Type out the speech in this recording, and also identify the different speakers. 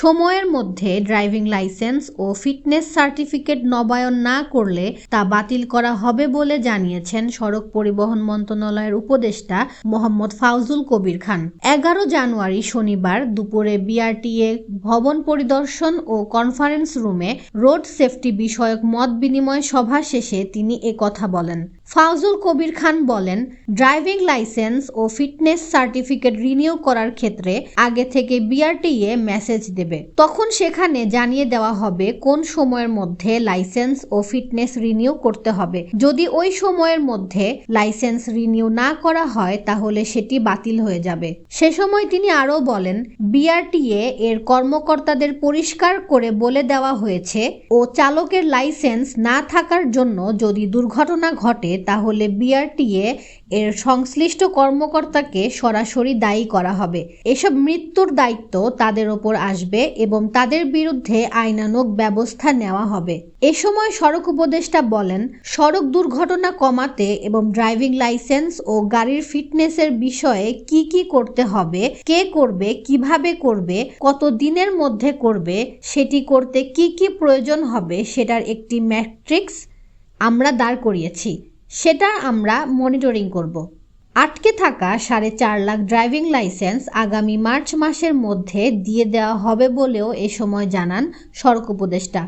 Speaker 1: সময়ের মধ্যে driving licence ও fitness certificate নবায়ন না করলে তা বাতিল করা হবে বলে জানিয়েছেন সড়ক পরিবহন মন্ত্রণালয়ের উপদেষ্টা মোহাম্মদ ফাউজুল কবির খান। 11 জানুয়ারি শনিবার দুপুরে বিআরটিএ ভবন পরিদর্শন ও কনফারেন্স রুমে রোড সেফটি বিষয়ক মত বিনিময় সভা শেষে তিনি কথা বলেন। ফাউজুল কবির খান বলেন, ড্রাইভিং লাইসেন্স ও ফিটনেস সার্টিফিকেট রিনিউ করার ক্ষেত্রে আগে থেকে বিআরটিএ মেসেজ দেবে। তখন সেখানে জানিয়ে দেওয়া হবে কোন সময়ের মধ্যে লাইসেন্স ও ফিটনেস রিনিউ করতে হবে। যদি ওই সময়ের মধ্যে লাইসেন্স রিনিউ না করা হয় তাহলে সেটি বাতিল হয়ে যাবে। সে সময় তিনি আরও বলেন, বিআরটিএ এর কর্মকর্তাদের পরিষ্কার করে বলে দেওয়া হয়েছে ও চালকের লাইসেন্স না থাকার জন্য যদি দুর্ঘটনা ঘটে তাহলে বিআরটিএ এর সংশ্লিষ্ট কর্মকর্তাকে সরাসরি দায়ী করা হবে। এসব মৃত্যুর দায়িত্ব তাদের ওপর আসবে এবং তাদের বিরুদ্ধে আইনানুগ ব্যবস্থা নেওয়া হবে। এ সময় সড়ক উপদেষ্টা বলেন, সড়ক দুর্ঘটনা কমাতে এবং ড্রাইভিং লাইসেন্স ও গাড়ির ফিটনেসের বিষয়ে কি করতে হবে, কে করবে, কিভাবে করবে, কত দিনের মধ্যে করবে, সেটি করতে কি প্রয়োজন হবে সেটার একটি ম্যাট্রিক্স আমরা দাঁড় করিয়েছি। সেটা আমরা মনিটরিং করব। আটকে থাকা 4.5 লাখ ড্রাইভিং লাইসেন্স আগামী মার্চ মাসের মধ্যে দিয়ে দেওয়া হবে বলেও এ সময় জানান সড়ক উপদেষ্টা।